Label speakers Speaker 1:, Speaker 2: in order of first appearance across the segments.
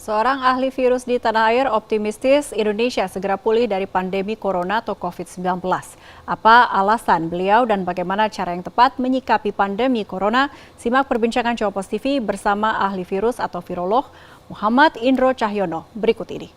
Speaker 1: Seorang ahli virus di tanah air optimistis Indonesia segera pulih dari pandemi corona atau COVID-19. Apa alasan beliau dan bagaimana cara yang tepat menyikapi pandemi corona? Simak perbincangan Jawapos TV bersama ahli virus atau virolog Muhammad Indro Cahyono berikut ini.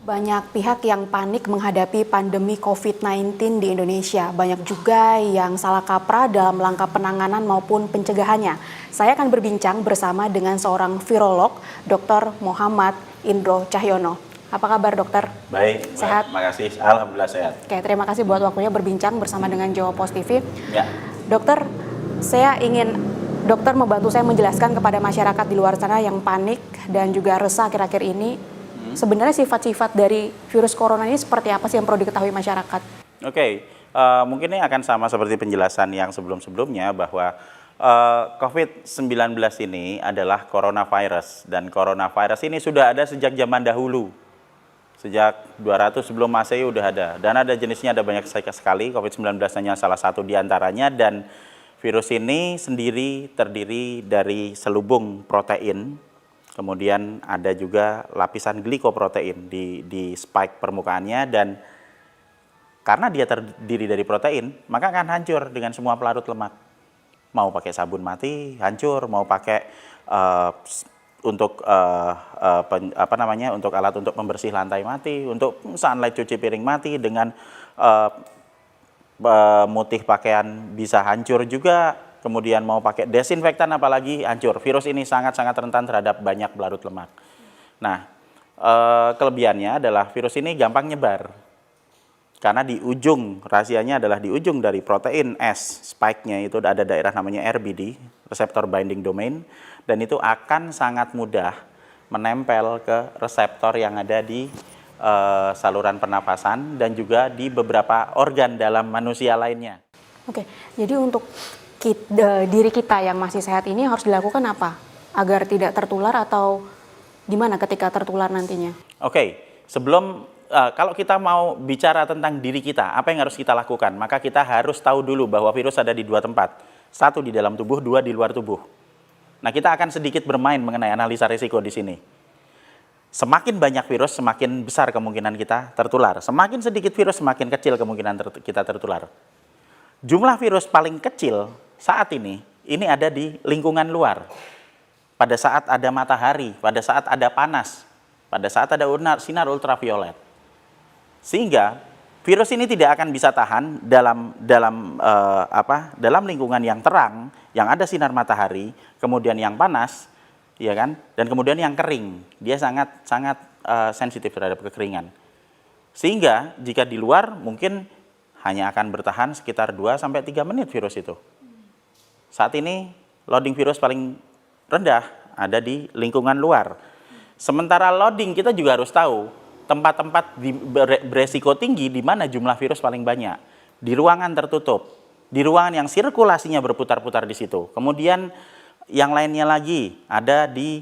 Speaker 2: Banyak pihak yang panik menghadapi pandemi COVID-19 di Indonesia. Banyak juga yang salah kaprah dalam langkah penanganan maupun pencegahannya. Saya akan berbincang bersama dengan seorang virolog, Dr. Muhammad Indro Cahyono. Apa kabar, dokter?
Speaker 3: Baik,
Speaker 2: sehat?
Speaker 3: Terima kasih. Alhamdulillah sehat.
Speaker 2: Oke, terima kasih buat waktunya berbincang bersama dengan Jawapos TV.
Speaker 3: Ya.
Speaker 2: Dokter, saya ingin dokter membantu saya menjelaskan kepada masyarakat di luar sana yang panik dan juga resah akhir-akhir ini. Sebenarnya sifat-sifat dari virus corona ini seperti apa sih yang perlu diketahui masyarakat?
Speaker 3: Oke, mungkin ini akan sama seperti penjelasan yang sebelum-sebelumnya bahwa COVID-19 ini adalah coronavirus. Dan coronavirus ini sudah ada sejak zaman dahulu. Sejak 200 sebelum Masehi sudah ada. Dan ada jenisnya, ada banyak sekali. COVID-19 hanya salah satu diantaranya. Dan virus ini sendiri terdiri dari selubung protein. Kemudian ada juga lapisan glikoprotein di spike permukaannya, dan karena dia terdiri dari protein, maka akan hancur dengan semua pelarut lemak. Mau pakai sabun mati, hancur. Mau pakai untuk alat untuk membersih lantai mati, untuk sunlight cuci piring mati, dengan mutih pakaian bisa hancur juga. Kemudian mau pakai desinfektan apalagi hancur. Virus ini sangat-sangat rentan terhadap banyak pelarut lemak. Nah, kelebihannya adalah virus ini gampang nyebar. Karena di ujung, rahasianya adalah di ujung dari protein S, spike-nya itu ada daerah namanya RBD, reseptor binding domain, dan itu akan sangat mudah menempel ke reseptor yang ada di saluran pernapasan dan juga di beberapa organ dalam manusia lainnya.
Speaker 2: Oke, jadi untuk diri kita yang masih sehat ini harus dilakukan apa agar tidak tertular, atau gimana ketika tertular nantinya?
Speaker 3: Oke, sebelum kalau kita mau bicara tentang diri kita, apa yang harus kita lakukan? Maka kita harus tahu dulu bahwa virus ada di dua tempat. Satu di dalam tubuh, dua di luar tubuh. Nah, kita akan sedikit bermain mengenai analisa risiko di sini. Semakin banyak virus, semakin besar kemungkinan kita tertular. Semakin sedikit virus, semakin kecil kemungkinan kita tertular. Jumlah virus paling kecil saat ini ada di lingkungan luar. Pada saat ada matahari, pada saat ada panas, pada saat ada sinar ultraviolet. Sehingga virus ini tidak akan bisa tahan dalam lingkungan yang terang, yang ada sinar matahari, kemudian yang panas, ya kan? Dan kemudian yang kering. Dia sangat sensitif terhadap kekeringan. Sehingga jika di luar mungkin hanya akan bertahan sekitar 2-3 menit virus itu. Saat ini loading virus paling rendah ada di lingkungan luar. Sementara loading kita juga harus tahu tempat-tempat beresiko tinggi di mana jumlah virus paling banyak. Di ruangan tertutup, di ruangan yang sirkulasinya berputar-putar di situ. Kemudian yang lainnya lagi ada di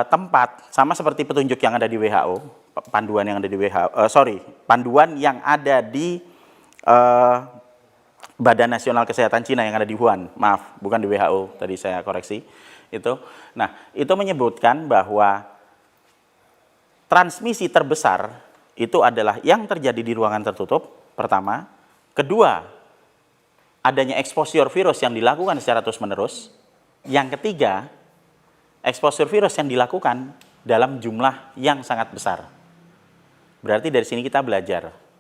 Speaker 3: tempat sama seperti petunjuk yang ada di WHO, panduan yang ada di panduan yang ada di Badan Nasional Kesehatan Cina yang ada di Wuhan, maaf, bukan di WHO, tadi saya koreksi itu. Nah, itu menyebutkan bahwa transmisi terbesar itu adalah yang terjadi di ruangan tertutup, pertama. Kedua, adanya exposure virus yang dilakukan secara terus-menerus. Yang ketiga, exposure virus yang dilakukan dalam jumlah yang sangat besar. Berarti dari sini kita belajar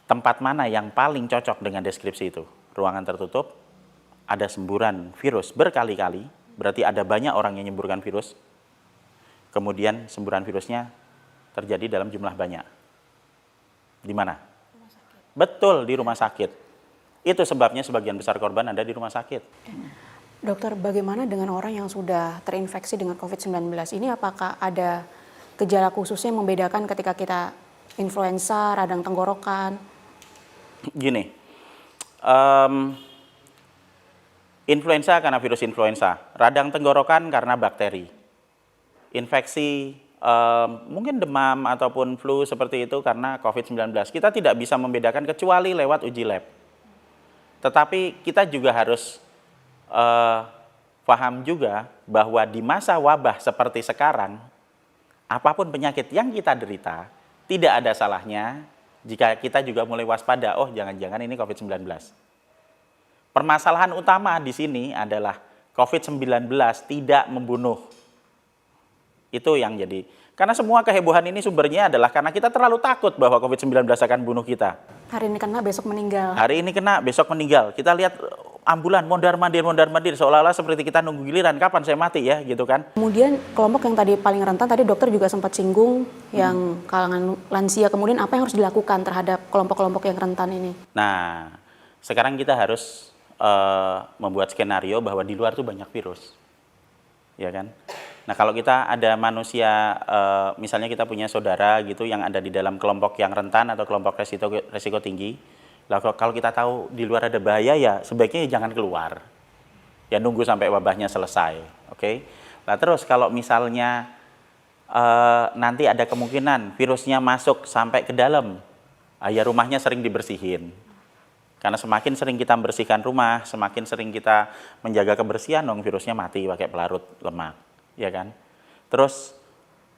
Speaker 3: tempat mana yang paling cocok dengan deskripsi itu. Ruangan tertutup, ada semburan virus berkali-kali, berarti ada banyak orang yang menyemburkan virus. Kemudian semburan virusnya terjadi dalam jumlah banyak. Di mana? Rumah sakit. Betul, di rumah sakit. Itu sebabnya sebagian besar korban ada di rumah sakit.
Speaker 2: Dokter, bagaimana dengan orang yang sudah terinfeksi dengan COVID-19 ini? Apakah ada gejala khususnya yang membedakan ketika kita influenza, radang tenggorokan?
Speaker 3: Gini, influenza karena virus influenza, radang tenggorokan karena bakteri, infeksi mungkin demam ataupun flu seperti itu karena COVID-19. Kita tidak bisa membedakan kecuali lewat uji lab. Tetapi kita juga harus paham juga bahwa di masa wabah seperti sekarang, apapun penyakit yang kita derita, tidak ada salahnya jika kita juga mulai waspada, oh jangan-jangan ini COVID-19. Permasalahan utama di sini adalah COVID-19 tidak membunuh. Itu yang jadi. Karena semua kehebohan ini sumbernya adalah karena kita terlalu takut bahwa COVID-19 akan bunuh kita.
Speaker 2: Hari ini kena, besok meninggal.
Speaker 3: Hari ini kena, besok meninggal. Kita lihat ambulan, mondar-mandir, seolah-olah seperti kita nunggu giliran, kapan saya mati ya, gitu kan.
Speaker 2: Kemudian kelompok yang tadi paling rentan, tadi dokter juga sempat singgung, yang kalangan lansia, kemudian apa yang harus dilakukan terhadap kelompok-kelompok yang rentan ini?
Speaker 3: Nah, sekarang kita harus membuat skenario bahwa di luar tuh banyak virus. Ya kan? Nah, kalau kita ada manusia, misalnya kita punya saudara gitu yang ada di dalam kelompok yang rentan atau kelompok resiko tinggi, kalau kita tahu di luar ada bahaya ya sebaiknya jangan keluar. Ya nunggu sampai wabahnya selesai, oke? Nah, terus kalau misalnya nanti ada kemungkinan virusnya masuk sampai ke dalam, ya rumahnya sering dibersihin. Karena semakin sering kita membersihkan rumah, semakin sering kita menjaga kebersihan, virusnya mati pakai pelarut lemak, ya kan? Terus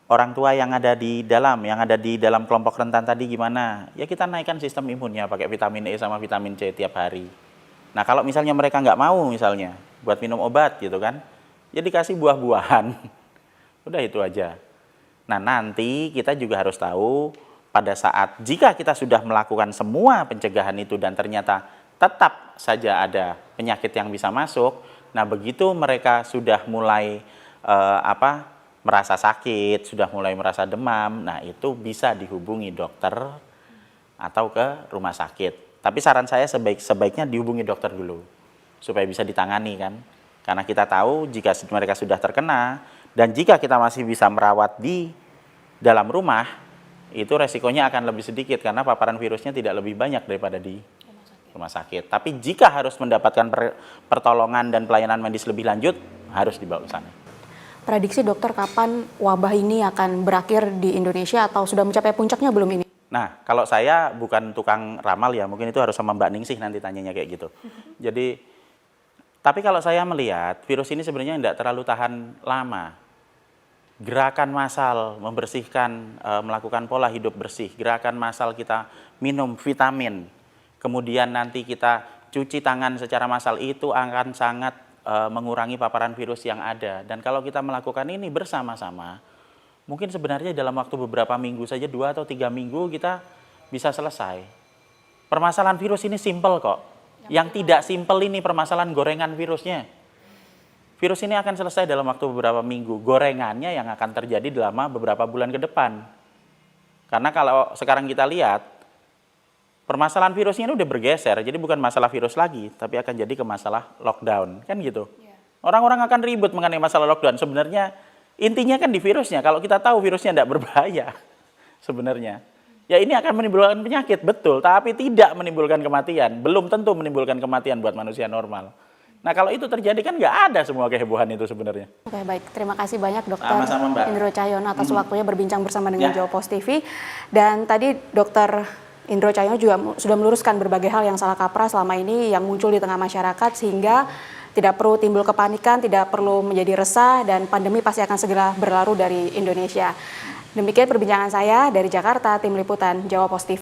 Speaker 3: orang tua yang ada di dalam kelompok rentan tadi gimana? Ya kita naikkan sistem imunnya pakai vitamin E sama vitamin C tiap hari. Nah kalau misalnya mereka nggak mau misalnya buat minum obat gitu kan, ya dikasih buah-buahan. Udah itu aja. Nah nanti kita juga harus tahu pada saat jika kita sudah melakukan semua pencegahan itu dan ternyata tetap saja ada penyakit yang bisa masuk, nah begitu mereka sudah mulai merasa sakit, sudah mulai merasa demam, nah itu bisa dihubungi dokter atau ke rumah sakit. Tapi saran saya sebaiknya dihubungi dokter dulu supaya bisa ditangani kan. Karena kita tahu jika mereka sudah terkena dan jika kita masih bisa merawat di dalam rumah, itu resikonya akan lebih sedikit karena paparan virusnya tidak lebih banyak daripada di rumah sakit. Tapi jika harus mendapatkan pertolongan dan pelayanan medis lebih lanjut, harus dibawa ke sana.
Speaker 2: Prediksi dokter kapan wabah ini akan berakhir di Indonesia atau sudah mencapai puncaknya belum ini?
Speaker 3: Nah, kalau saya bukan tukang ramal ya, mungkin itu harus sama Mbak Ningsih nanti tanyanya kayak gitu. Jadi, tapi kalau saya melihat virus ini sebenarnya tidak terlalu tahan lama. Gerakan massal membersihkan, melakukan pola hidup bersih, gerakan massal kita minum vitamin, kemudian nanti kita cuci tangan secara massal itu akan sangat mengurangi paparan virus yang ada. Dan kalau kita melakukan ini bersama-sama, mungkin sebenarnya dalam waktu beberapa minggu saja, 2 atau 3 minggu kita bisa selesai. Permasalahan virus ini simpel kok. Yang tidak simpel ini permasalahan gorengan virusnya. Virus ini akan selesai dalam waktu beberapa minggu. Gorengannya yang akan terjadi dalam beberapa bulan ke depan. Karena kalau sekarang kita lihat, permasalahan virusnya ini udah bergeser. Jadi bukan masalah virus lagi, tapi akan jadi ke masalah lockdown. Kan gitu. Orang-orang akan ribut mengenai masalah lockdown. Sebenarnya intinya kan di virusnya. Kalau kita tahu virusnya tidak berbahaya sebenarnya. Ya ini akan menimbulkan penyakit, betul. Tapi tidak menimbulkan kematian. Belum tentu menimbulkan kematian buat manusia normal. Nah kalau itu terjadi kan nggak ada semua kehebohan itu sebenarnya.
Speaker 2: Oke baik, terima kasih banyak Dokter
Speaker 3: Sama-sama, Mbak.
Speaker 2: Indro Cahyono atas waktunya berbincang bersama dengan Jawa Post TV. Dan tadi Dokter Indro Cahyono juga sudah meluruskan berbagai hal yang salah kaprah selama ini yang muncul di tengah masyarakat sehingga tidak perlu timbul kepanikan, tidak perlu menjadi resah dan pandemi pasti akan segera berlalu dari Indonesia. Demikian perbincangan saya dari Jakarta, Tim Liputan Jawa Post TV.